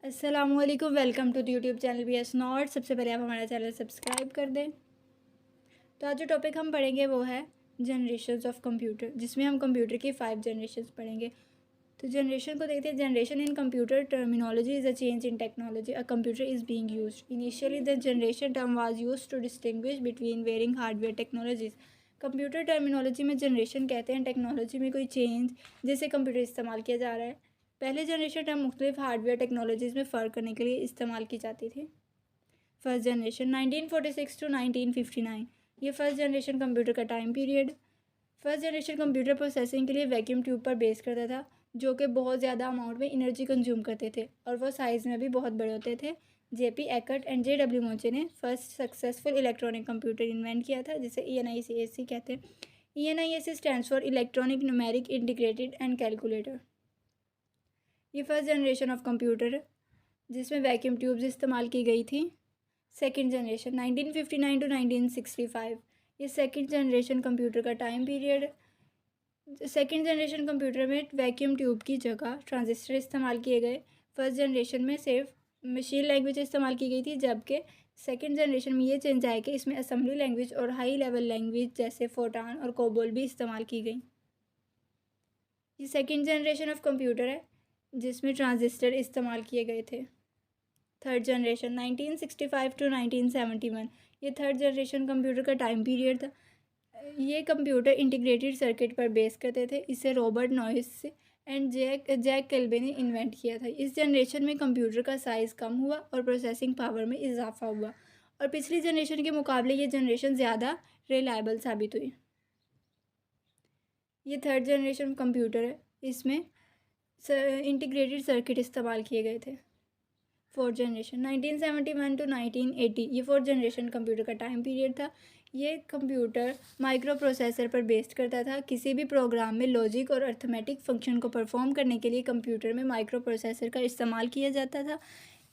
अस्सलामुअलैकुम, welcome to the YouTube channel BS not. सबसे पहले आप हमारा चैनल सब्सक्राइब कर दें। तो आज जो टॉपिक हम पढ़ेंगे वो है जनरेशन्स ऑफ कंप्यूटर, जिसमें हम कंप्यूटर की 5 जनरेशन्स पढ़ेंगे। तो जनरेशन को देखते हैं। Generation in computer terminology is a change in technology a computer is being used. Initially the generation term was used to distinguish between varying hardware technologies. Computer terminology में generation कहते हैं technology में कोई change जिससे computer इस्तेमाल किया जा रहा है। पहले जनरेशन टर्म मुख्तलिफ हार्डवेयर टेक्नोलॉजीज़ में फ़र्क करने के लिए इस्तेमाल की जाती थी। फर्स्ट जनरेशन 1946 टू 1959, ये फर्स्ट जनरेशन कंप्यूटर का time period. First generation computer processing के लिए वैक्यूम ट्यूब पर बेस करता था, जो कि बहुत ज़्यादा अमाउंट में एनर्जी कंज्यूम करते थे और वो साइज़ में भी बहुत बड़े होते थे। JP एकर्ट एंड JW मोचे ने first successful electronic computer invent किया था, जिसे ENIAC कहते हैं। ENIAC stands for electronic numeric integrated and calculator. ये फर्स्ट जनरेशन ऑफ कंप्यूटर है जिसमें वैक्यूम ट्यूब्स इस्तेमाल की गई थी। सेकंड जनरेशन 1959 टू 1965, ये सेकंड जनरेशन कंप्यूटर का time period. Second generation computer में वैक्यूम ट्यूब की जगह ट्रांजिस्टर इस्तेमाल किए गए। फर्स्ट जनरेशन में सिर्फ मशीन लैंग्वेज इस्तेमाल की गई थी, जबकि सेकंड जनरेशन में ये चेंज आया कि इसमें असेंबली लैंग्वेज और हाई लेवल लैंग्वेज जैसे फोटान और कोबोल भी इस्तेमाल की गई। ये सेकंड जनरेशन ऑफ कंप्यूटर है जिसमें ट्रांजिस्टर इस्तेमाल किए गए थे। थर्ड जनरेशन 1965 टू 1971, ये थर्ड जनरेशन कंप्यूटर का टाइम पीरियड था। ये कंप्यूटर इंटीग्रेटेड सर्किट पर बेस करते थे। इसे रॉबर्ट नॉइस एंड जैक केल्बे ने इन्वेंट किया था। इस जनरेशन में कंप्यूटर का साइज़ कम हुआ और प्रोसेसिंग पावर में इजाफा हुआ, और पिछली जनरेशन के मुकाबले ये जनरेशन ज़्यादा रिलायबल साबित हुई। ये थर्ड जनरेशन कंप्यूटर है, इसमें इंटीग्रेटेड सर्किट इस्तेमाल किए गए थे। फोर्थ जनरेशन 1971 टू 1980, ये फोर्थ जनरेशन कंप्यूटर का टाइम पीरियड था। ये कंप्यूटर माइक्रो प्रोसेसर पर बेस्ड करता था। किसी भी प्रोग्राम में लॉजिक और अर्थमेटिक फंक्शन को परफॉर्म करने के लिए कंप्यूटर में माइक्रो प्रोसेसर का इस्तेमाल किया जाता था।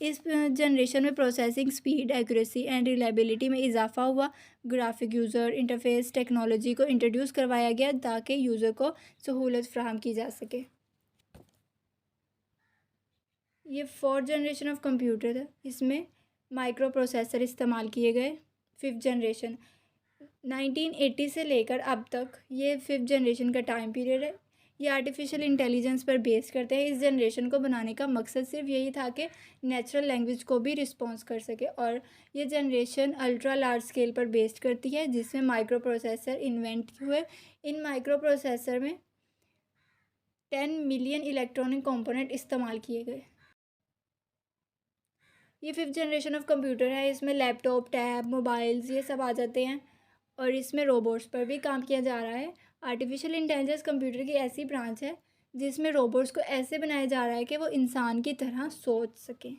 इस जनरेशन में processing speed, accuracy and reliability में इजाफा हुआ। ग्राफिक यूज़र इंटरफेस टेक्नोलॉजी को इंट्रोड्यूस करवाया गया ताकि यूज़र को सहूलत फ्राहम की जा सके। ये फोर्थ जनरेशन ऑफ कंप्यूटर है, इसमें माइक्रो प्रोसेसर इस्तेमाल किए गए। फिफ्थ जनरेशन 1980 से लेकर अब तक ये फिफ्थ जनरेशन का टाइम पीरियड है। ये आर्टिफिशियल इंटेलिजेंस पर बेस करते हैं। इस जनरेशन को बनाने का मकसद सिर्फ यही था कि नेचुरल लैंग्वेज को भी रिस्पॉन्स कर सके, और ये जनरेशन अल्ट्रा लार्ज स्केल पर बेस्ड करती है, जिसमें माइक्रो प्रोसेसर इन्वेंट हुए। इन माइक्रो प्रोसेसर में 10 मिलियन इलेक्ट्रॉनिक कंपोनेंट इस्तेमाल किए गए। ये फिफ्थ जनरेशन ऑफ कंप्यूटर है, इसमें लैपटॉप, टैब, मोबाइल्स ये सब आ जाते हैं, और इसमें रोबोट्स पर भी काम किया जा रहा है। आर्टिफिशियल इंटेलिजेंस कंप्यूटर की ऐसी ब्रांच है जिसमें रोबोट्स को ऐसे बनाया जा रहा है कि वो इंसान की तरह सोच सकें।